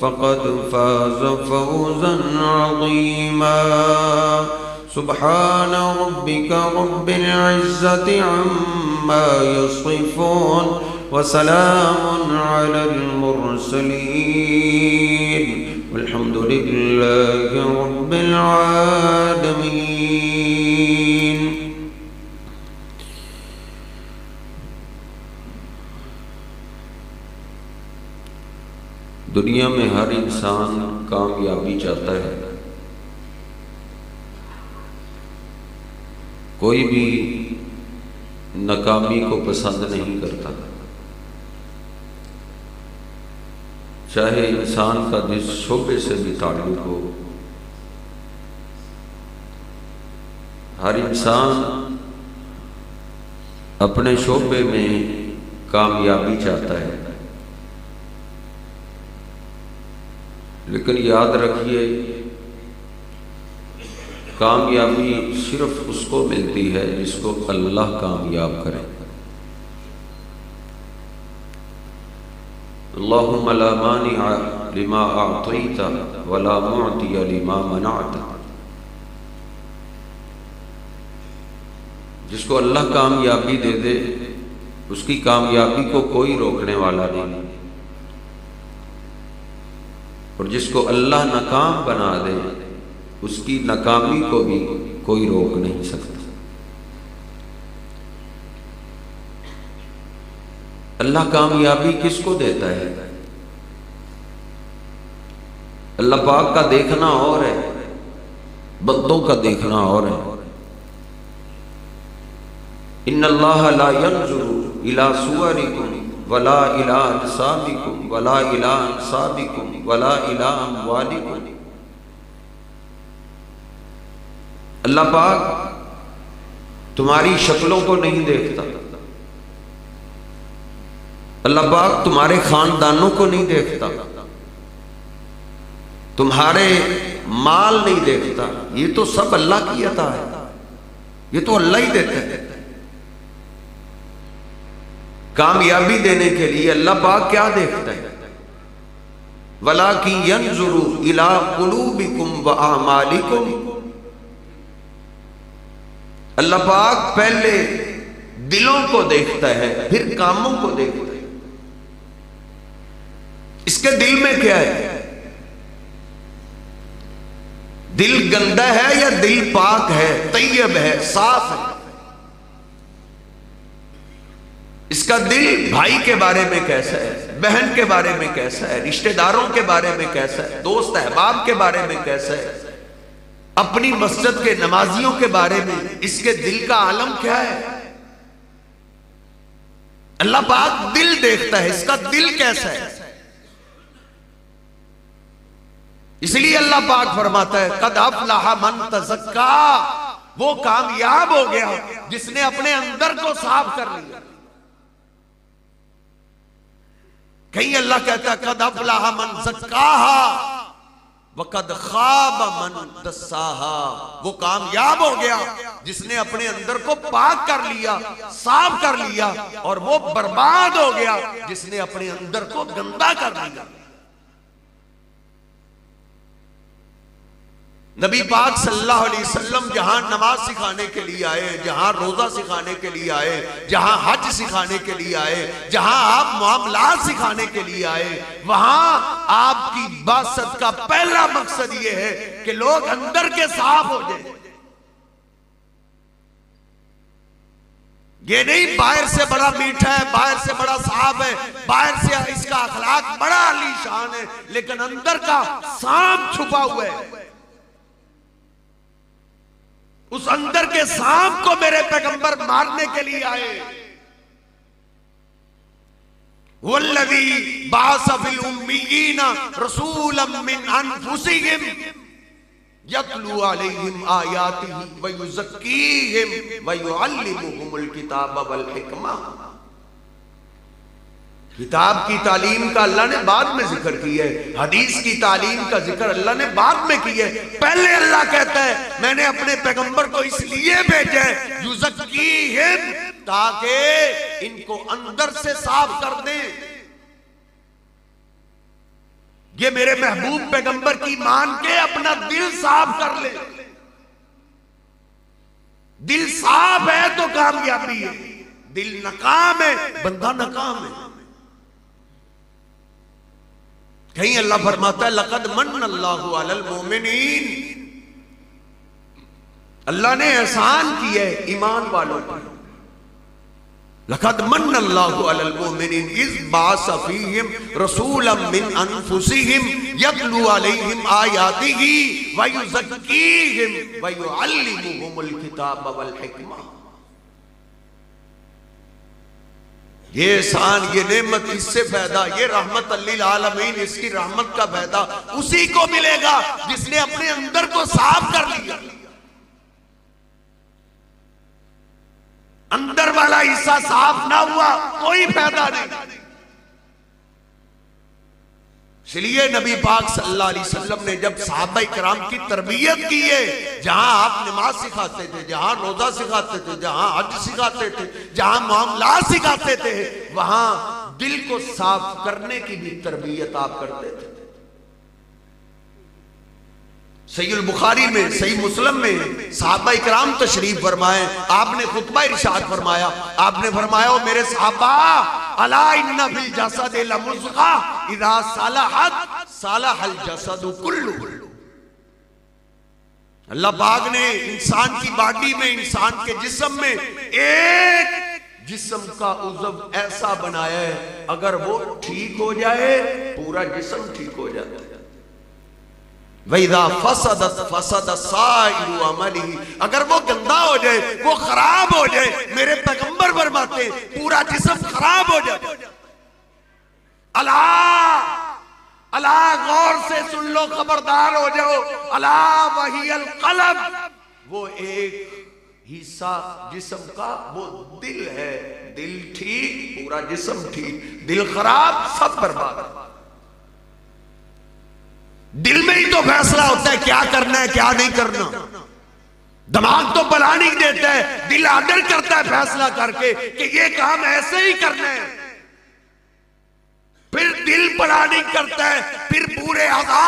फ़क़द फ़ाज़ फ़ौज़न अज़ीमा। सुब्हान रब्बिका रब्बिल इज़्ज़ति अम्मा यसिफ़ून व सलामुन अलल मुरसलीन वल्हम्दुलिल्लाहि रब्बिल आलमीन। दुनिया में हर इंसान कामयाबी चाहता है, कोई भी नाकामी को पसंद नहीं करता। चाहे इंसान का जिस शोबे से भी ताल्लुक हो, हर इंसान अपने शोबे में कामयाबी चाहता है। लेकिन याद रखिए, कामयाबी सिर्फ उसको मिलती है जिसको अल्लाह कामयाब करे। अल्लाहुम्मा ला मानिअ लिमा अअतैता वला मुअतिया लिमा मनअता। जिसको अल्लाह कामयाबी दे दे, उसकी कामयाबी को कोई रोकने वाला नहीं, और जिसको अल्लाह नाकाम बना दे, उसकी नाकामी को भी कोई रोक नहीं सकता। अल्लाह कामयाबी किसको देता है? अल्लाह पाक का देखना और है, बंदों का देखना और है। इन्नल्लाह ला यंजुरु इला सुवरिकुम वला इला अजसामिकुम वला इला अंसाबिकुम वला इला अमवालिकुम। अल्लाह पाक तुम्हारी शक्लों को नहीं देखता, अल्लाह पाक तुम्हारे खानदानों को नहीं देखता, तुम्हारे माल नहीं देखता। ये तो सब अल्लाह की अता है, ये तो अल्लाह ही देते हैं। कामयाबी देने के लिए अल्लाह पाक क्या देखता है? वलाकिन यंजुरु इला कुलूबिकुम व आमालिकुम। अल्लाह पाक पहले दिलों को देखता है, फिर कामों को देखता है। इसके दिल में क्या है? दिल गंदा है या दिल पाक है, तैयब है, साफ है? इसका दिल भाई के बारे में कैसा है, बहन के बारे में कैसा है, रिश्तेदारों के बारे में कैसा है, दोस्त अहबाब के बारे में कैसा है, अपनी मस्जिद के नमाजियों के बारे में इसके दिल का आलम क्या है? अल्लाह पाक दिल देखता है, इसका दिल कैसा है। इसलिए अल्लाह पाक फरमाता है कद अफ़लह मन तज़क्का। वो कामयाब हो गया जिसने अपने अंदर को साफ कर लिया। कहीं अल्लाह कहता है कद अफ़लह मन ज़क्काहा व कद ख़ाब मन दस्साहा। वो कामयाब हो गया जिसने अपने अंदर को पाक कर लिया, साफ कर लिया, और वो बर्बाद हो गया जिसने अपने अंदर को गंदा कर लिया। नबी पाक सल्लल्लाहु अलैहि वसल्लम जहां नमाज सिखाने के लिए आए, जहां रोजा सिखाने के लिए आए, जहां हज सिखाने के लिए आए, जहां आप मामलात सिखाने के लिए आए, वहां आपकी बासत का पहला मकसद यह है कि लोग अंदर के साफ हो जाए। ये नहीं बाहर से बड़ा मीठा है, बाहर से बड़ा साफ है, बाहर से इसका अखलाक बड़ा आलीशान है, लेकिन अंदर का सांप छुपा हुआ है। उस अंदर के सांप को मेरे पैगंबर मारने के लिए आए। वल्लज़ी बअस फिल उम्मियीना रसूलन मिन अनफुसिहिम यतलू अलैहिम आयातिही व युज़क्कीहिम व युअल्लिमुहुमुल किताब वल हिकमा। किताब की तालीम का अल्लाह ने बाद में जिक्र किया है, हदीस की तालीम का जिक्र अल्लाह ने बाद में किया है। पहले अल्लाह कहता है मैंने अपने पैगंबर को इसलिए भेजा है युज़क्कीहिम, ताकि इनको अंदर से साफ कर दे। ये मेरे महबूब पैगंबर की मान के अपना दिल साफ कर ले। दिल साफ है तो कामयाबी है, दिल नकाम है बंदा नकाम है। कहीं अल्लाह फरमाता है लक़द मन्नल्लाहु अलल मोमिनीन, अल्लाह ने एहसान किया है ईमान वालों पर। लक़द मन्नल्लाहु अलल मोमिनीन इज़ बअस फ़ीहिम रसूलन मिन अनफुसिहिम यतलू अलैहिम आयातिही व युज़क्कीहिम व युअल्लिमुहुमुल किताब वल हिकमा। ये एहसान, ये नेमत, इससे फायदा, ये रहमत लिल आलमीन, इसकी रहमत का फायदा उसी को मिलेगा जिसने अपने अंदर को साफ कर लिया। अंदर वाला हिस्सा साफ ना हुआ कोई फायदा नहीं। इसलिए नबी पाक सल्लल्लाहु अलैहि वसल्लम ने जब सहाबा इकराम की तरबियत की है, जहां आप नमाज सिखाते थे, जहां रोजा सिखाते थे, जहां हज सिखाते थे, जहां मामलात सिखाते थे, वहां दिल को साफ करने की भी तरबियत आप करते थे। सहीह बुखारी में, सही मुस्लिम में सहाबा इकराम तशरीफ फरमाए, आपने खुतबा इरशाद फरमाया, आपने फरमाया मेरे सहाबा अला इन्ना फिल जसद लमुज़ग़ा इज़ा सलहत सलहल जसदु कुल्लु। अल्लाह पाक ने इंसान की बॉडी में, इंसान के जिस्म में एक जिस्म का उज़व ऐसा बनाया है, अगर वो ठीक हो जाए पूरा जिस्म ठीक हो जाता है। वैदा फसदत फसद साइरु अमली, अगर वो गंदा हो जाए, वो खराब हो जाए, मेरे पैगंबर फरमाते पूरा जिस्म खराब हो जाए। अला अला गौर से सुन लो, खबरदार हो जाओ। अला वहियल कल्ब, वो एक हिस्सा जिस्म का वो दिल है। दिल ठीक पूरा जिस्म ठीक, दिल खराब सब बर्बाद। दिल में ही तो फैसला होता है क्या करना है क्या नहीं करना। दिमाग तो प्लानिंग देता है, दिल आर्डर करता है फैसला करके कि ये काम ऐसे ही करना है। फिर दिल प्लानिंग करता है, फिर पूरे अज़ा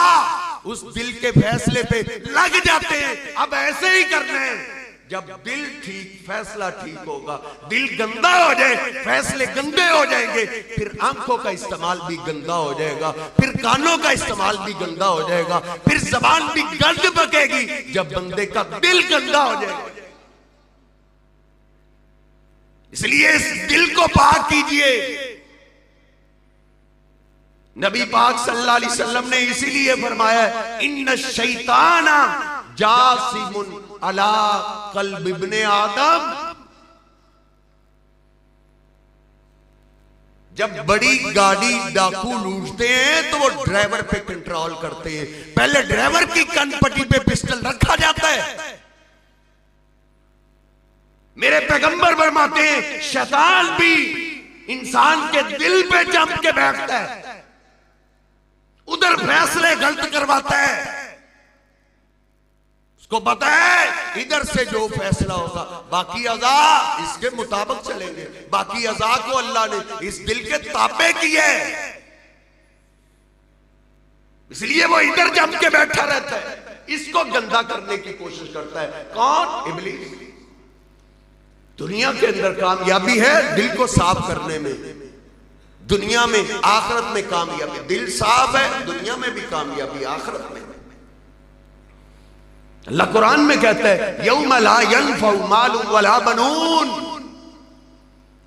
उस दिल के फैसले पे लग जाते हैं, अब ऐसे ही करना है। जब दिल ठीक, फैसला ठीक होगा। दिल गंदा हो जाए, फैसले गंदे हो जाएंगे, फिर आंखों का इस्तेमाल भी गंदा हो जाएगा, फिर कानों का इस्तेमाल भी गंदा हो जाएगा, फिर जबान भी गंद बकेगी जब बंदे का दिल गंदा हो जाएगा। इसलिए इस दिल को पाक कीजिए। नबी पाक सल्लल्लाहु अलैहि वसल्लम ने इसीलिए फरमाया इन्न शैताना जासिमुन अला कल्ब इब्ने आदम। जब बड़ी गाड़ी डाकू लूटते हैं तो वो ड्राइवर पे कंट्रोल करते हैं। पहले ड्राइवर की कनपट्टी पे पिस्टल रखा जाता है। मेरे पैगंबर फरमाते हैं शैतान भी इंसान के दिल पे जम के बैठता है, उधर फैसले गलत करवाता है। उसको पता है इधर से जो फैसला होगा, बाकी अज़ा इसके मुताबिक चलेंगे। बाकी अज़ा को अल्लाह ने इस दिल के ताबे किया है, इसलिए वो इधर जम के बैठा रहता है, इसको गंदा करने की कोशिश करता है। कौन? इब्लीस। दुनिया के अंदर कामयाबी है दिल को साफ करने में, दुनिया में आखिरत में कामयाबी। दिल साफ है दुनिया में भी कामयाबी, आखिरत में। अल्लाह कुरान में कहता है यौम ला यनफउ मालुन वला बनून,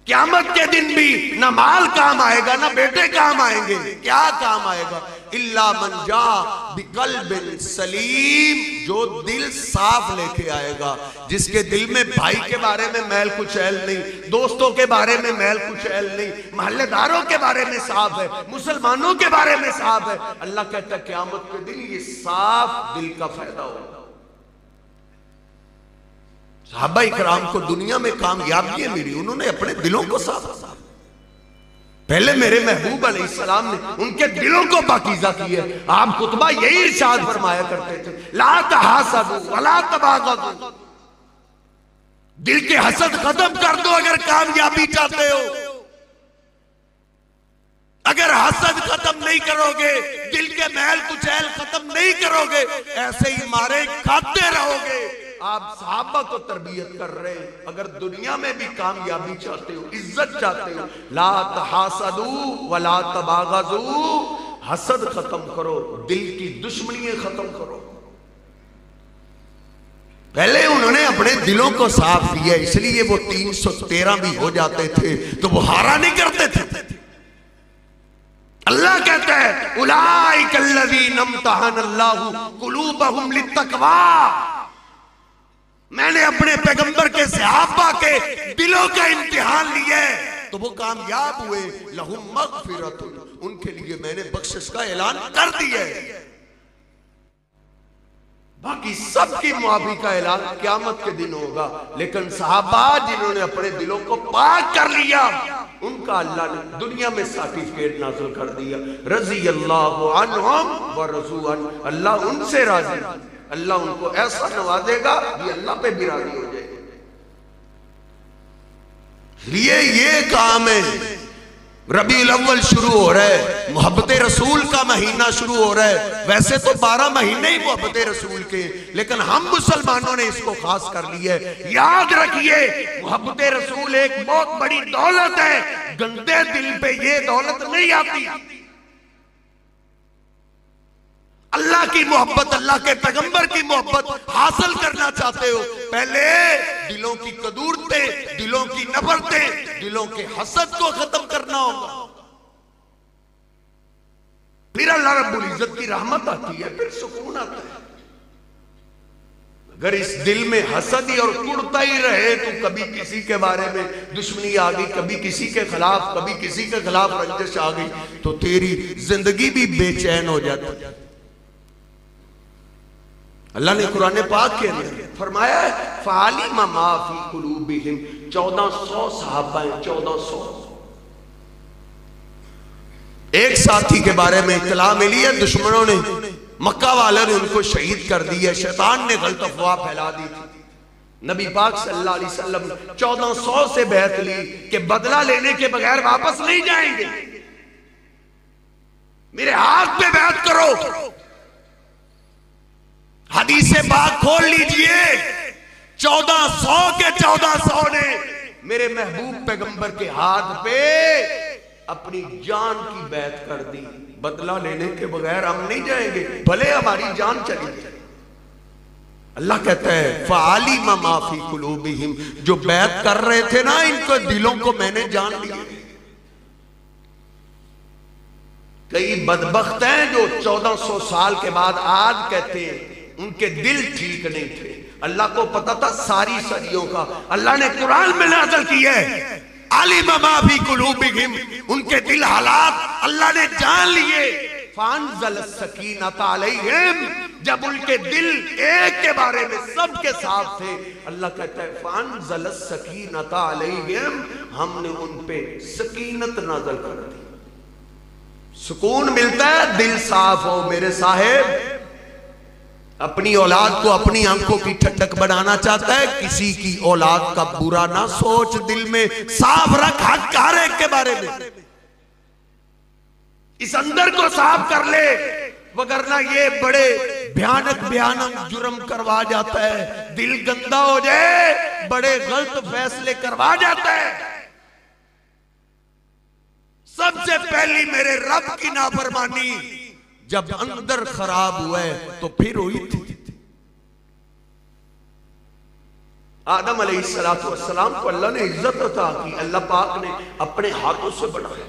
क़यामत के दिन भी ना माल काम आएगा ना बेटे काम आएंगे। क्या काम आएगा? इल्ला मन जा बिक़ल्बिन सलीम, जो दिल साफ लेके आएगा, जिसके दिल में भाई के बारे में मैल कुचैल नहीं, दोस्तों के बारे में मैल कुचैल नहीं, मोहल्लेदारों के बारे में साफ है, मुसलमानों के बारे में साफ है। अल्लाह कहता है क़यामत के दिन ये साफ दिल का फायदा होगा। सहाबा इकराम को दुनिया में कामयाबी मिली, उन्होंने अपने दिलों को साफ किया। पहले मेरे महबूब अलैहिस्सलाम ने उनके दिलों को पाकीज़ा किया। आप खुतबा यही इरशाद फरमाया करते थे ला तहासदू वला तबागदू, दिल के हसद खत्म कर दो अगर कामयाबी चाहते हो। अगर हसद खत्म नहीं करोगे, दिल के मैल कुचैल खत्म नहीं करोगे, ऐसे ही मारे खाते रहोगे। आप सहाबा को तरबियत कर रहे हैं। अगर दुनिया में भी कामयाबी चाहते हो, इज्जत चाहते हो, ला तहासदू वला तबागजू, हसद खत्म करो, दिल की दुश्मनियां खत्म करो। पहले उन्होंने अपने दिलों को साफ किया, इसलिए वो 313 भी हो जाते थे तो वो हारा नहीं करते थे। अल्लाह कहता है उलाइकल्लज़ीना इम्तहनल्लाहु कुलूबहुम लित्तक़वा, मैंने अपने पैगंबर के सहाबा के दिलों का इम्तिहान लिया तो वो कामयाब हुए। लहुम मग़फ़िरतुन, उनके लिए मैंने बख्शिश का ऐलान कर दिया है। बाकी सबकी मुआफी का ऐलान क़यामत के दिन होगा, लेकिन सहाबा जिन्होंने अपने दिलों को पाक कर लिया उनका अल्लाह ने दुनिया में सर्टिफिकेट नाज़िल कर दिया। रज़ी अल्लाहु अन्हुम व रज़ू अन, अल्लाह उनसे राजी, अल्लाह उनको ऐसा नवाजेगा कि अल्लाह पे भी राजी हो जाएगा। ये काम है। रबीउल अव्वल शुरू हो रहा है, मोहब्बत रसूल का महीना शुरू हो रहा है। वैसे तो 12 महीने ही मोहब्बत रसूल के, लेकिन हम मुसलमानों ने इसको खास कर लिया है। याद रखिए, मोहब्बत रसूल एक बहुत बड़ी दौलत है। गंदे दिल पे ये दौलत नहीं आती। अल्लाह की मोहब्बत, अल्लाह के पैगंबर की मोहब्बत हासिल करना चाहते हो, पहले दिलों की कदूरतें, दिलों की नफरतें, दिलों के हसद को खत्म करना होगा। फिर अल्लाह रब्बुल इज्जत की रहमत आती है, फिर सुकून आता है। अगर इस दिल में हसद ही और कुड़ता ही रहे तो कभी किसी के बारे में दुश्मनी आ गई, कभी किसी के खिलाफ, कभी किसी के खिलाफ रंजिश आ गई, तो तेरी जिंदगी भी बेचैन हो जाती। अल्लाह ने कुरान पाक के अंदर फरमाया है फ़ालिमा मा फ़ी कुलूबिहिम, 1400 सहाबा हैं, 1400। एक साथी के बारे में इत्तला मिली है, दुश्मनों ने, मक्का वाले ने उनको शहीद कर दिया, शैतान ने गलत अफवाह फैला दी थी। नबी पाक सल्लल्लाहु अलैहि वसल्लम 1400 से बैत ली कि बदला लेने के बगैर वापस नहीं जाएंगे, मेरे हाथ पे बैत करो। हदीसे पाक खोल लीजिए, 1400 के 1400 ने मेरे महबूब पैगंबर के हाथ पे अपनी जान की बैत कर दी। बदला लेने के बगैर हम नहीं जाएंगे, भले हमारी जान चली जाए। अल्लाह कहता है फ़ालिमा मा फ़ी कुलूबिहिम, जो बैत कर रहे थे ना, इनको दिलों को मैंने जान लिया। कई बदबख्त हैं जो 1400 साल के बाद आज कहते हैं उनके दिल ठीक नहीं थे। अल्लाह को पता था सारी सदियों का। अल्लाह ने कुरान में नाज़िल किया है आलिमा मा फ़ी कुलूबिहिम, उनके दिल हालात अल्लाह ने जान लिए। फ़अंज़ल सकीनत अलैहिम, जब उनके दिल एक के बारे में सबके साथ थे, अल्लाह कहता है फ़अंज़ल सकीनत अलैहिम, हमने उन पे सकीनत नाज़िल कर दी। सुकून मिलता है, दिल साफ हो। मेरे साहेब अपनी औलाद को अपनी आंखों की ठंडक बनाना चाहता है, किसी की औलाद का बुरा ना सोच, दिल में साफ रख हक हर एक के बारे में। इस अंदर को साफ कर ले, वगरना ये बड़े भयानक भयानक जुर्म करवा जाता है। दिल गंदा हो जाए, बड़े गलत फैसले करवा जाता है। सबसे पहली मेरे रब की नाफरमानी जब अंदर खराब हुआ है तो फिर हुई थी। आदम अलैहिस्सलातु वस्सलाम को अल्लाह ने इज्जत अता की, अल्लाह पाक ने अपने हाथों से बनाया।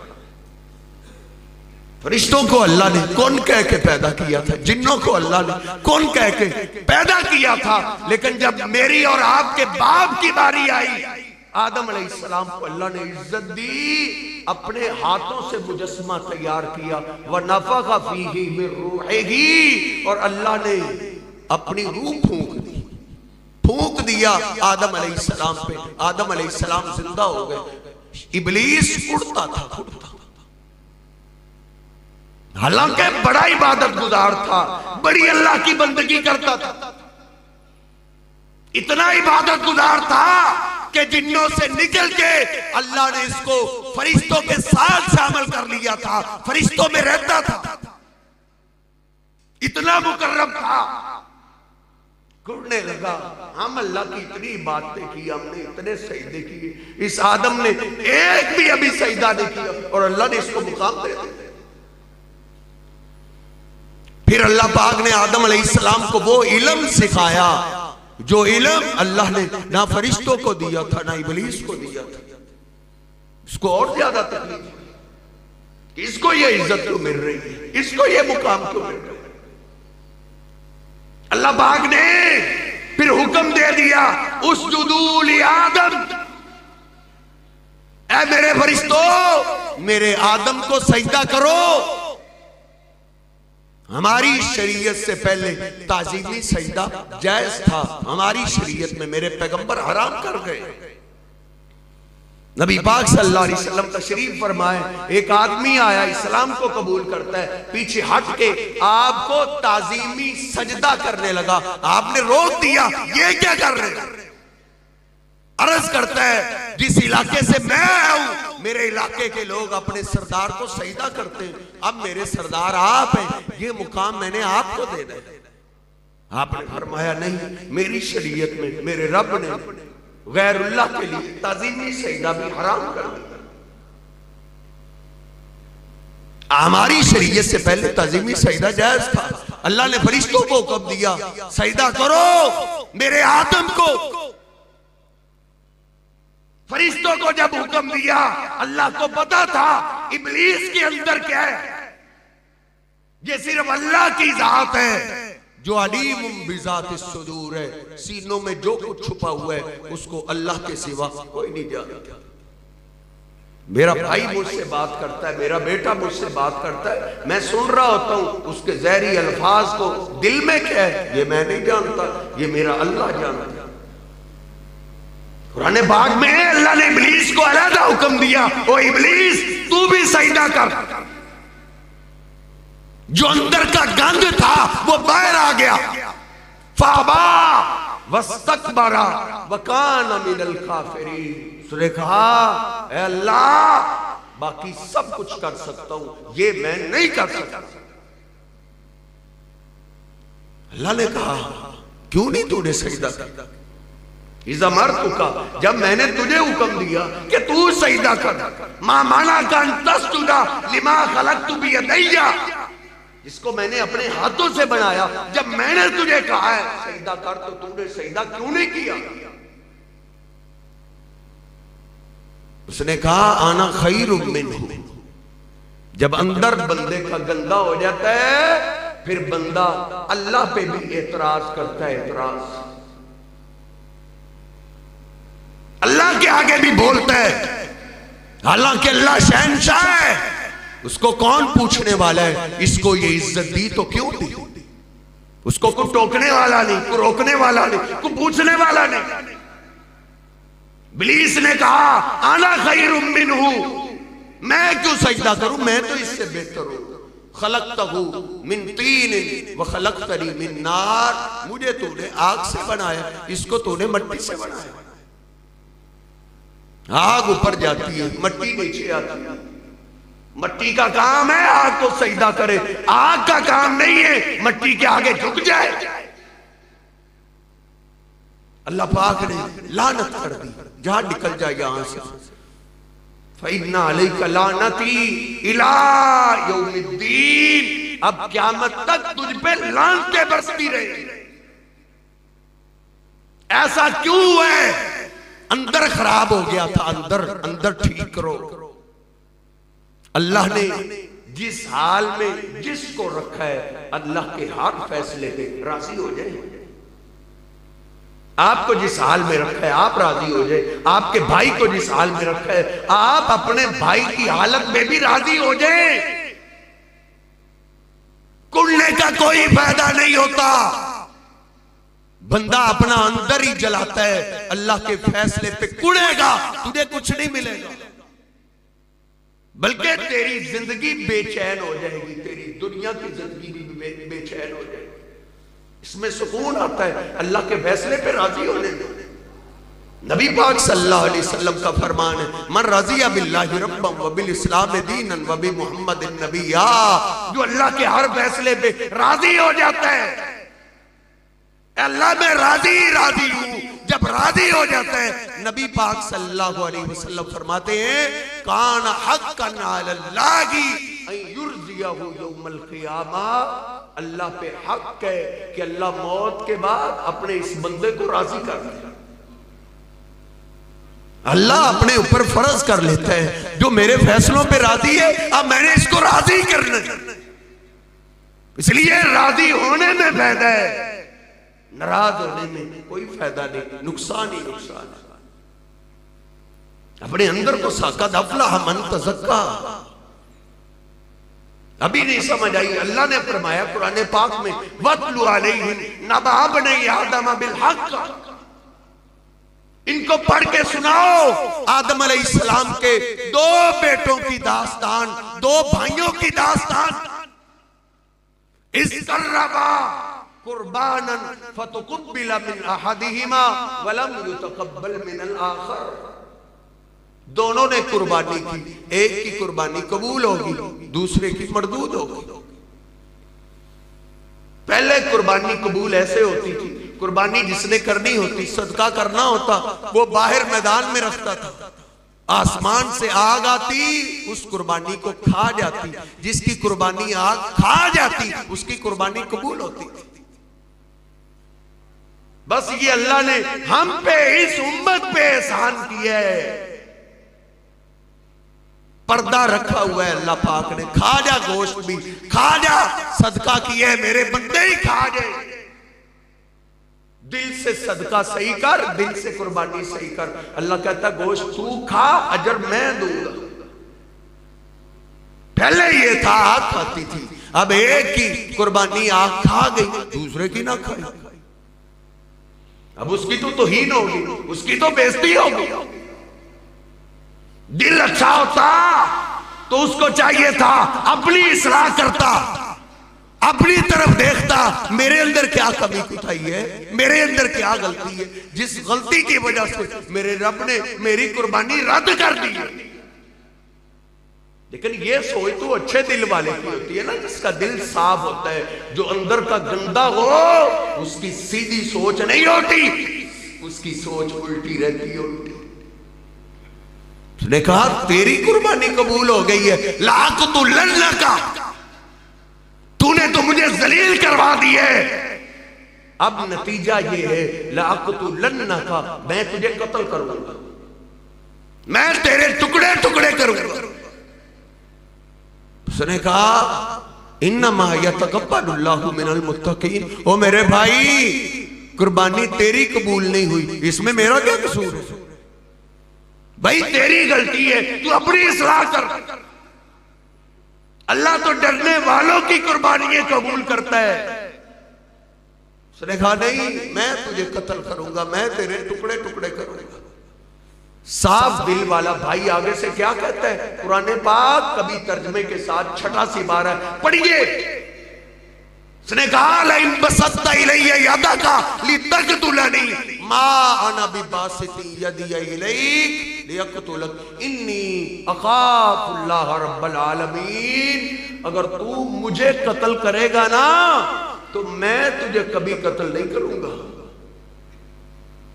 फरिश्तों को अल्लाह ने कौन कह के पैदा किया था, जिन्नों को अल्लाह ने कौन कह के पैदा किया था। लेकिन जब मेरी और आपके बाप की बारी आई, आदम अलैहिस्सलाम को अल्लाह ने इज्जत दी, अपने हाथों से मुजस्मा तैयार किया। व नफ़ख़ फ़ीही मिन रूहिही, और अल्लाह ने अपनी रूह फूंक दिया आदम अलैहिस्सलाम पे। आदम अलैहिस्सलाम जिंदा हो गए। इब्लीस उड़ता था, हालांकि बड़ा इबादत गुजार था, बड़ी अल्लाह की बंदगी करता था, इतना इबादत गुजार था कि जिन्नों से निकल के अल्लाह ने इसको फरिश्तों के साथ शामिल कर लिया था, फरिश्तों में रहता था, इतना मुकर्रम था। कुड़ने लगा, हम अल्लाह की इतनी बातें की, हमने इतने सजदे किए, इस आदम ने एक भी अभी सजदा नहीं किया और अल्लाह ने इसको मुकाम दे दिया। फिर अल्लाह पाक ने आदम अलैहिस्सलाम को वो इल्म सिखाया जो इल्म अल्लाह ने ना फरिश्तों को दिया था ना इब्लीस को दिया था। इसको और ज्यादा तकलीफ, इसको ये इज्जत क्यों मिल रही है, इसको ये मुकाम क्यों मिल रहा है। अल्लाह पाक ने फिर हुक्म दे दिया, उसजुदू लि आदम, ऐ मेरे फरिश्तों मेरे आदम को सजदा करो। हमारी शरीयत से पहले ताजीमी सजदा जायज था, हमारी शरीयत में मेरे पैगंबर हराम कर गए। नबी पाक सल्लल्लाहु अलैहि वसल्लम तशरीफ फरमाए, एक आदमी आया, इस्लाम को कबूल करता है, पीछे हट के आपको ताजीमी सजदा करने लगा, आपने रोक दिया, ये क्या कर रहे हैं। अर्ज करता है, जिस इलाके से मैं आया हूं मेरे इलाके के लोग अपने सरदार को सजदा करते हैं, अब मेरे सरदार आप हैं, ये मुकाम मैंने आपको देना है। आपने फरमाया नहीं, मेरी शरीयत में मेरे रब ने गैरुल्लाह के लिए ताजीमी सजदा भी हराम कर दिया। हमारी शरीयत से पहले ताजीमी सजदा जायज था। अल्लाह ने फरिश्तों को हुक्म दिया, सजदा करो मेरे आदम को। फरिश्तों को जब हुक्म दिया, अल्लाह को पता था इब्लीस के अंदर क्या है, ये सिर्फ अल्लाह की जात है जो अलीम बिज़ात सुदूर है, सीनों में जो कुछ छुपा हुआ है उसको अल्लाह के सिवा कोई नहीं जानता। मेरा भाई मुझसे बात करता है, मेरा बेटा मुझसे बात करता है, मैं सुन रहा होता हूं, उसके ज़हरी अल्फाज को दिल में क्या है ये मैं नहीं जानता, ये मेरा अल्लाह जानता है। कुरान पाक में अल्लाह ने इब्लीस को अलग हुक्म दिया, ओ इब्लीस तू भी सजदा कर। जो अंदर का गंद था वो बाहर आ गया। फाबा वस्तकबरा वकान मिनल काफिरीन। उसने कहा, ऐ अल्लाह बाकी सब कुछ कर सकता हूं, ये मैं नहीं कर सकता। अल्लाह ने कहा, क्यों नहीं तूने सजदा किया। इज़ा मरतुका, जब मैंने तुझे हुक्म दिया कि तू सजदा कर, मा माना का तस्जुदा लिमा खलक़तु बियदैया, इसको मैंने अपने हाथों से बनाया, जब मैंने तुझे कहा है सजदा कर तो तूने सजदा क्यों नहीं किया। उसने कहा, आना खैरुम मिन्हु। जब अंदर बंदे का गंदा हो जाता है फिर बंदा अल्लाह पे भी एतराज करता है, एतराज अल्लाह के आगे भी बोलता है, हालांकि अल्लाह शहंशाह है, उसको कौन पूछने वाला है, इसको ये इज्जत दी तो क्यों दी। उसको कोई टोकने वाला नहीं, कोई रोकने वाला नहीं, कोई पूछने वाला नहीं। इब्लीस ने कहा, आना खैरुम मिन्हु, मैं क्यों सजदा करूं, मैं तो इससे बेहतर हूं। खलक़तहु मिन तीन व खलक़तनी मिन नार, मुझे तूने आग से बनाया, इसको तूने मिट्टी से बनाया। आग ऊपर जाती है, मिट्टी नीचे आती है। मिट्टी का काम है आग को सजदा करे, आग का काम नहीं है मिट्टी के आगे झुक जाए। अल्लाह पाक ने लानत कर दी, जहां निकल जाए यहां से। फइन्ना अलैका लानती इला यौमिद्दीन, अब क़यामत तक तुझ पे लानतें बरसती रहे। ऐसा क्यों है, अंदर खराब हो गया था, अंदर ठीक करो। अल्लाह ने जिस हाल में जिसको रखा है, अल्लाह के हर फैसले पे राजी हो जाए। आपको जिस हाल में रखा है आप राजी हो जाए, आपके भाई को जिस हाल में रखा है आप अपने भाई की हालत में भी राजी हो जाए। कुड़ने का कोई फायदा नहीं होता, बंदा अपना अंदर ही जलाता है, अल्लाह के फैसले पे कुड़ेगा, तुझे कुछ नहीं मिलेगा, बल्कि तेरी जिंदगी बेचैन हो जाएगी, तेरी दुनिया की जिंदगी भी बेचैन हो जाएगी। इसमें सुकून आता है अल्लाह के फैसले पे राजी होने में। नबी पाक सल्लल्लाहु अलैहि वसल्लम का फरमान है, मन रज़िया बिल्लाहि रब्बन व बिल इस्लाम दीनन व बि मुहम्मदिन नबिय्या, जो अल्लाह के हर फैसले पे राजी हो जाता है, अल्लाह मैं राजी राजी हूं, जब राजी हो जाता है, नबी पाक सल्लल्लाहु अलैहि वसल्लम फरमाते हैं, कान हक्कन अलल्लाहि अन युरज़ियहु यौमल क़ियामा, अल्लाह पे हक है कि अल्लाह मौत के बाद अपने इस बंदे को राजी कर दे। अल्लाह अपने ऊपर फर्ज कर लेता है, जो मेरे फैसलों पे राजी है, अब मैंने इसको राजी करना है। इसलिए राजी होने में फायदा है, नाराज होने में कोई फायदा नहीं, नुकसान ही नुकसान है। अपने अंदर को साका अफ़लह मन तज़क्का, अभी नहीं समझ आई। अल्लाह ने फरमाया कुरान पाक में, वत्लु अलैहिम नबअ बनी आदम बिल हक़, इनको पढ़ के सुनाओ आदम अलैहिस्सलाम के दो बेटों की दास्तान, दो भाइयों की दास्तान। इस्तरबा कुर्बानन फतुक़ब्बिल मिन अहदिहिमा वलम युतक़ब्बल मिन अल-आखर, दोनों ने कुर्बानी की, एक की कुर्बानी कबूल होगी, दूसरे की मरदूद होगी। पहले कुर्बानी कबूल ऐसे होती थी, कुर्बानी जिसने करनी होती, सदका करना होता, वो बाहर मैदान में रखता था, आसमान से आग आती, उस कुर्बानी को खा जाती, जिसकी कुर्बानी आग खा जाती उसकी कुर्बानी कबूल होती थी। बस ये अल्लाह ने हम पे, इस उम्मत पे एहसान किया है, पर्दा रखा हुआ है अल्लाह पाक ने, खा जा गोश्त भी, खा जा, सदका किया है मेरे बंदे ही खा जाए। दिल से सदका सही कर, दिल से कुर्बानी सही कर। अल्लाह कहता गोश्त तू खा, अजर मैं दूंगा। पहले ये था आग खाती थी, अब एक की कुर्बानी आग खा गई, दूसरे की ना खाई, अब उसकी तो तौहीन होगी, उसकी तो बेइज्जती होगी। दिल अच्छा होता तो उसको चाहिए था अपनी इस्लाह करता, अपनी तरफ देखता, मेरे अंदर क्या कमी कुताई है, मेरे अंदर क्या गलती है, जिस गलती की वजह से मेरे रब ने मेरी कुर्बानी रद्द कर दी है। लेकिन ये सोच तो अच्छे दिल वाले की होती है ना, जिसका दिल साफ होता है, जो अंदर का गंदा हो उसकी सीधी सोच नहीं होती, उसकी सोच उल्टी रहती है, उल्टी। उसने कहा तेरी कुर्बानी कबूल हो गई है, लाक़तुलन्ना का, तूने तो मुझे जलील करवा दी है, अब नतीजा ये है लाक़तुलन्ना का, मैं तुझे कत्ल करूंगा, मैं तेरे टुकड़े टुकड़े करूंगा। उसने कहा इन्नमा यतक़ब्बलुल्लाहु मिनल मुत्तक़ीन, ओ मेरे भाई कुर्बानी तेरी कबूल नहीं हुई, इसमें मेरा क्या कसूर है? भाई तेरी गलती है, तू अपनी इस्लाह कर। अल्लाह तो डरने वालों की कुर्बानियां कबूल करता है। उसने कहा नहीं, मैं तुझे कत्ल करूंगा, मैं तेरे टुकड़े टुकड़े करूंगा। साफ दिल वाला भाई आगे से क्या कहता है कुरान पाक, कभी तर्जमे के साथ छठा सी बार है, पढ़िए। उसने कहा लाइन बसत्ता इलैया यदका लितक़तुलनी मा अना बिबासिती यदी इलैक लियक़तुलक इन्नी अख़ाफ़ुल्लाह रब्बल आलमीन, अगर तू मुझे कत्ल करेगा ना तो मैं तुझे कभी कत्ल नहीं करूंगा,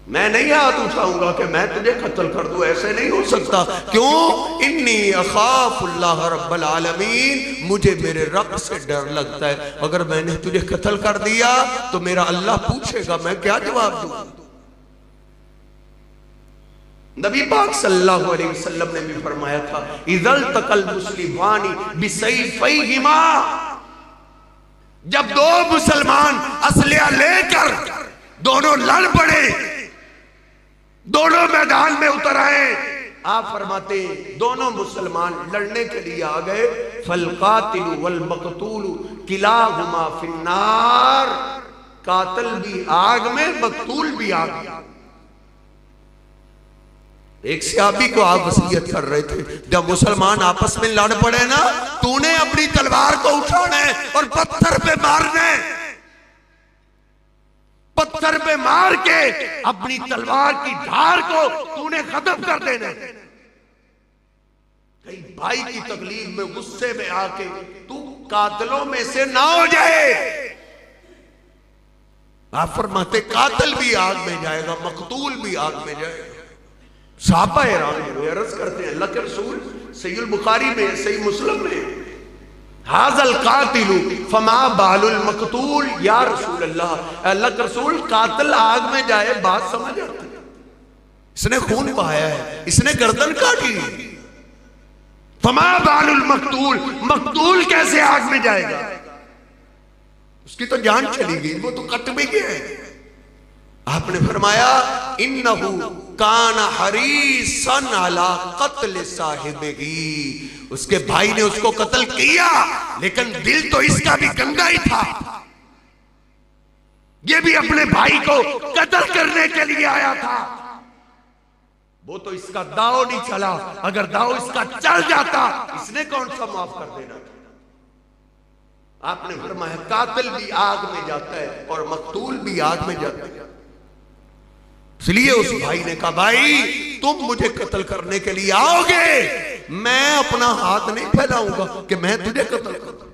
मैं नहीं हाथ उठाऊंगा कि मैं तुझे कत्ल कर दूं, ऐसे नहीं हो सकता। क्यों? इन्नी अख़ाफ़ुल्लाह रब्बल आलमीन, मुझे मेरे रब से डर लगता है, अगर मैंने तुझे कत्ल कर दिया तो मेरा अल्लाह पूछेगा, मैं क्या जवाब दूं? नबी पाक सल्लल्लाहु अलैहि वसल्लम ने भी फरमाया था इज़ल तक़ल मुस्लिमानी बिसैफ़ैहिमा, जब दो मुसलमान असलिया लेकर दोनों लड़ पड़े, दोनों मैदान में उतर आए, आप फरमाते दोनों मुसलमान लड़ने के लिए आ गए, फल कातिलु वल मक़तूलु किलाहुमा फिन्नार, कातिल भी आग में, मक़तूल भी आग में। एक सहाबी को आप वसीयत कर रहे थे, जब मुसलमान आपस में लड़ पड़े ना, तूने अपनी तलवार को उठाना है और पत्थर पे मारना है, पत्थर पे मार के अपनी तलवार की धार को तूने खत्म कर देना। कहीं भाई की तकलीफ में गुस्से में आके तू कातलों में से ना हो जाए। आप फरमाते कातिल भी आग में जाएगा, मकतूल भी आग में जाएगा। साहबा हैरान हुए, अर्ज करते हैं अल्लाह के रसूल, सहीह बुखारी में, सहीह मुस्लिम में, हाजल कातिलु फमा बालुल मकतूल या रसूल अल्लाह, अल्लाह के रसूल कातिल आग में जाए बात समझ आती है, इसने खून बहाया है, इसने गर्दन काटी, फमा बालुल मकतूल, मकतूल कैसे आग में जाएगा, उसकी तो जान चली गई, वो तो कट भी गया है। आपने फरमाया इन्नहु काना हरीसन अला कत्ल साहिबिही, उसके भाई ने उसको कत्ल किया लेकिन दिल तो इसका भी गंदा ही था, ये भी अपने भाई को कत्ल करने के लिए आया था। वो तो इसका दाव नहीं चला, अगर दाव इसका चल जाता इसने कौन सा माफ कर देना था। आपने फरमाया कातिल भी आग में जाता है और मकतूल भी आग में जाता है। इसलिए उस भाई ने कहा भाई तुम मुझे कत्ल करने के लिए आओगे, मैं अपना हाथ नहीं फैलाऊंगा कि मैं तुझे कत्ल करूं।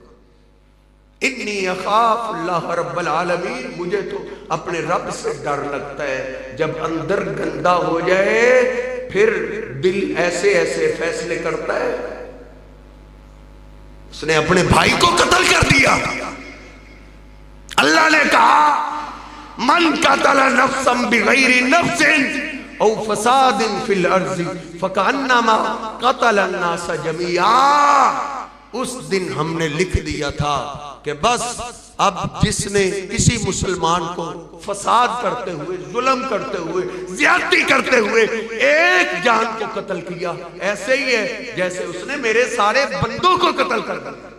इन्नी अखाफुल्लाह रब्बल आलमीन, मुझे तो अपने रब से डर लगता है। जब अंदर गंदा हो जाए फिर दिल ऐसे ऐसे फैसले करता है। उसने अपने भाई को कत्ल कर दिया। अल्लाह ने कहा मन कतल नफ्सन बिगैरि नफ्सिन औ फसादिन फिल अर्ज़ि फकअन्नमा कतल अन्नास जमीआ। उस दिन हमने लिख दिया था कि बस अब जिसने किसी मुसलमान को फसाद करते हुए, जुल्म करते हुए, ज्यादती करते हुए एक जान को कत्ल किया, ऐसे ही है जैसे उसने मेरे सारे बंदों को कत्ल कर दिया।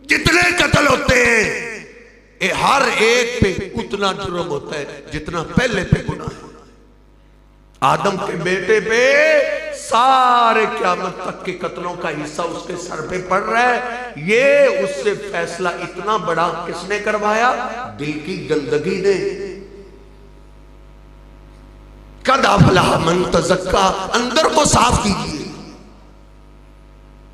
जितने कत्ल होते हैं हर एक पे उतना जुर्म होता है जितना पहले पे गुनाह है। आदम के बेटे पे सारे क़यामत तक के कत्लों का हिस्सा उसके सर पे पड़ रहा है। ये उससे फैसला इतना बड़ा किसने करवाया? दिल की गंदगी ने। कद अफलह मन तज़क्का, अंदर को साफ कीजिए।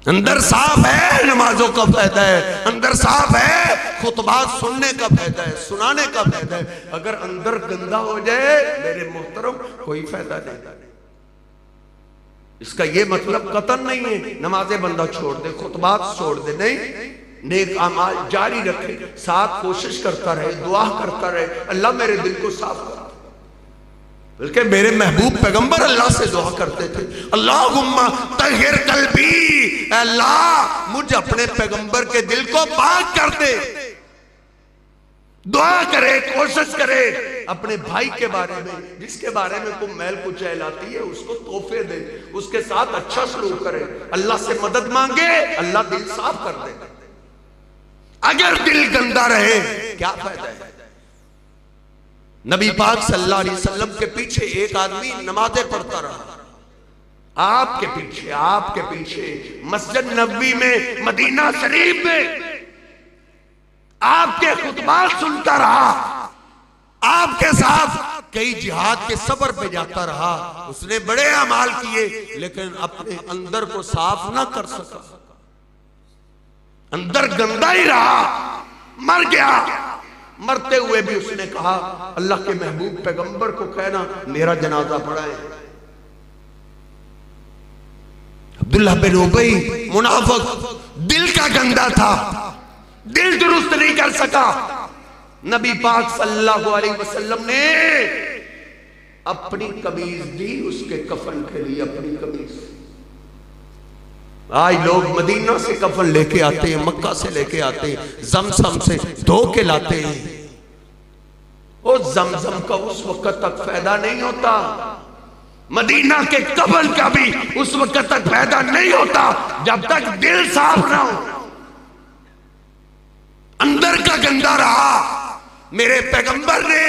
अंदर साफ है नमाजों का फायदा है, अंदर साफ है खुतबात सुनने का फायदा है, सुनाने का फायदा है। अगर अंदर गंदा हो जाए मेरे मोहतरम कोई फायदा नहीं। इसका ये मतलब कतन नहीं है नमाजें बंदा छोड़ दे, खुतबात छोड़ दे, नहीं, नेक अमाल जारी रखे, साथ कोशिश करता रहे, दुआ करता रहे, अल्लाह मेरे दिल को साफ कर। बल्कि मेरे महबूब पैगंबर अल्लाह से दुआ करते थे, अल्लाहुम्मा तहिर कल्बी, अल्लाह मुझे अपने पैगंबर के दिल को पाक कर दे। दुआ करे, कोशिश करे अपने भाई के बारे में, जिसके बारे में कोई मैल कुचैल आती है उसको तोहफे दे, उसके साथ अच्छा सलूक करे, अल्लाह से मदद मांगे, अल्लाह दिल साफ कर दे। अगर दिल गंदा रहे क्या फायदा है? नबी पाक सल्लल्लाहु अलैहि वसल्लम के पीछे एक आदमी नमाजें पढ़ता रहा, आपके पीछे मस्जिद नबवी में, मदीना शरीफ में आपके खुतबात सुनता रहा, आपके साथ कई जिहाद के सफर पे जाता रहा। उसने बड़े अमाल किए लेकिन अपने अंदर को साफ ना कर सका, अंदर गंदा ही रहा, मर गया। मरते हुए भी उसने कहा अल्लाह के महबूब पैगंबर को कहना मेरा जनाजा पढ़ाए। अब्दुल्लाह बिन उबई मुनाफिक, दिल का गंदा था, दिल दुरुस्त नहीं कर सका। नबी पाक सल्लल्लाहु अलैहि वसल्लम ने अपनी कमीज दी उसके कफन के लिए, अपनी कमीज। आज लोग मदीना से कफन लेके आते हैं, मक्का से लेके आते हैं, जमजम से धो के लाते हैं। वो जमजम का उस वक्त तक फायदा नहीं होता, मदीना के कफन का भी उस वक्त तक फायदा नहीं होता जब तक दिल साफ ना हो, अंदर का गंदा रहा। मेरे पैगंबर ने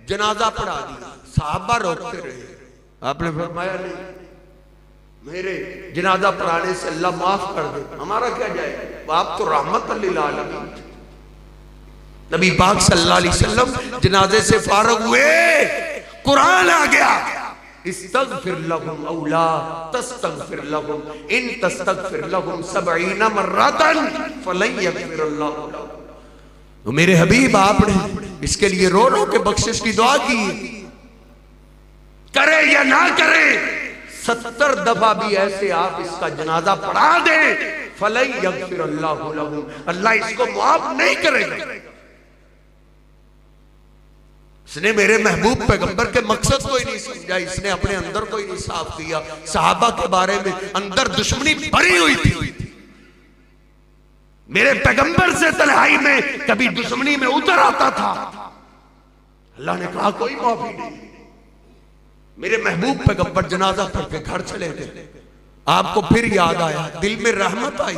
जनाजा पढ़ा दिया, साहबा रोकते रहे, आपने फरमाया नहीं मेरे जनाजा पढ़ाने से अल्लाह माफ कर दे, हमारा क्या जाए, आप तो रहमत लिल आलमीन थे। नबी पाक सल्लल्लाहु अलैहि वसल्लम जनाजे से फारग हुए, कुरान आ गया, इस्तगफिर लहुम औ ला तस्तगफिर लहुम इन तस्तगफिर लहुम 70 मर्रतन फलन यगफिरुल्लाहु लहुम। तो मेरे हबीब आपने इसके लिए रो रो के बख्शिश की दुआ की, करे या ना करे 70 दफा भी ऐसे आप इसका जनाजा पढ़ा दे, फलन यगफिरुल्लाहु लहुम, अल्लाह इसको माफ नहीं करेगा। इसने मेरे महबूब पैगंबर के मकसद को ही नहीं समझा, इसने अपने अंदर को ही नहीं साफ किया। सहाबा के बारे में अंदर दुश्मनी भरी हुई थी, मेरे पैगंबर से तन्हाई में कभी दुश्मनी में उतर आता था, अल्लाह ने कहा कोई माफी नहीं। मेरे महबूब पैगंबर जनाजा पढ़ के घर चले गए, आपको फिर याद आया, दिल में रहमत आई,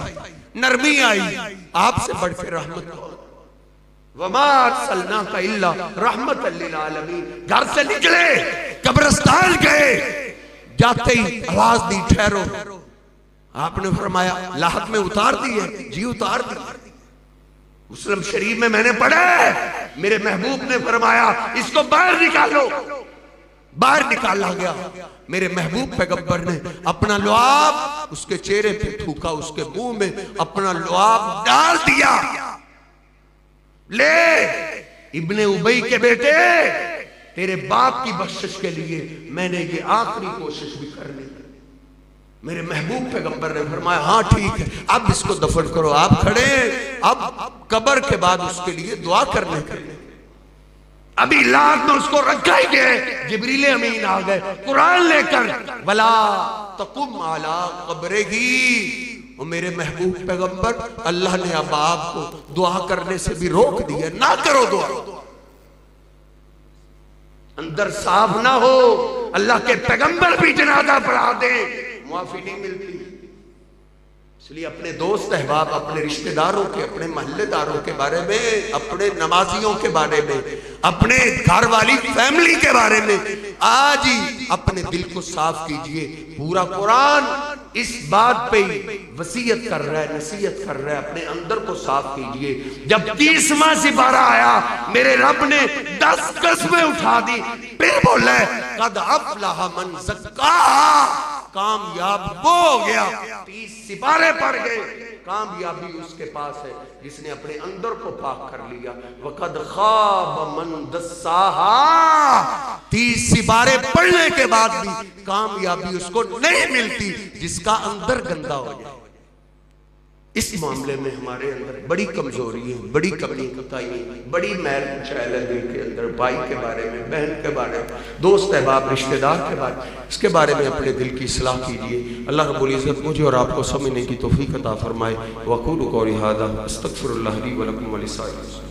नरमी आई, आपसे बढ़ के रहमत। वमा अर्सलनाका इल्ला रहमतल लिल आलमीन। घर से निकले, कब्रिस्तान गए, जाते ही आवाज दी ठहरो। आपने फरमाया लाहक में उतार दिए, जी उतार दिए। मुस्लिम शरीफ में मैंने पढ़ा है, मेरे महबूब ने फरमाया इसको बाहर निकालो, बाहर निकाला गया। मेरे महबूब पैगंबर ने अपना लुआब उसके चेहरे पे थूका, उसके मुंह में अपना लुआब डाल दिया। ले इब्ने उबई के बेटे, तेरे बाप की बख्शिश के लिए मैंने ये आखिरी कोशिश भी करनी। मेरे महबूब पैगंबर ने फरमाया हाँ ठीक है, अब इसको दफन करो। आप खड़े, अब कब्र के बाद उसके लिए दुआ करने के लिए अभी लाद में उसको रखा ही गए, जिब्रील अमीन आ गए कुरान लेकर, वला तकुम अला कब्रिही। और मेरे महबूब पैगंबर, अल्लाह ने अब आपको दुआ करने से भी रोक दिया, ना करो दुआ। अंदर साफ ना हो, अल्लाह के पैगंबर भी जनाजा पढ़ा दे, माफी नहीं मिलती। इसलिए अपने दोस्त अहबाब, अपने रिश्तेदारों के, अपने मोहल्लेदारों के बारे में, अपने नमाजियों के बारे में, अपने घर वाली फैमिली के बारे में आज ही अपने दिल को साफ कीजिए। पूरा कुरान इस बात पे वसीयत कर रहा है, नसीहत कर रहा है, अपने अंदर को साफ कीजिए। जब 30वां सिपारा आया, मेरे रब ने 10 कस्में उठा दी, फिर बोला कद अफलह मन ज़क्काहा, कामयाब वो हो गया। 30 सिपारे पड़ गए, कामयाबी उसके पास है जिसने अपने अंदर को पाक कर लिया। वक़द ख़ाब मन दस्साहा, 30 सिपारे पढ़ने के बाद भी कामयाबी उसको नहीं मिलती जिसका अंदर गंदा हो जाए। इस मामले में हमारे अंदर बड़ी कमजोरी है, बड़ी कमी कोताही है, बड़ी मैल कुचैल है दिल के अंदर। भाई के बारे में, बहन के बारे में, दोस्त अहबाब, रिश्तेदार के बारे में, इसके बारे में अपने दिल की इस्लाह कीजिए। अल्लाह रब्बुल इज़्ज़त मुझे और आपको समझने की तौफीक अता फरमाए। वक़ूलु क़ौली हाज़ा अस्तग़फिरुल्लाह ली व लकुम व लिसाइरिल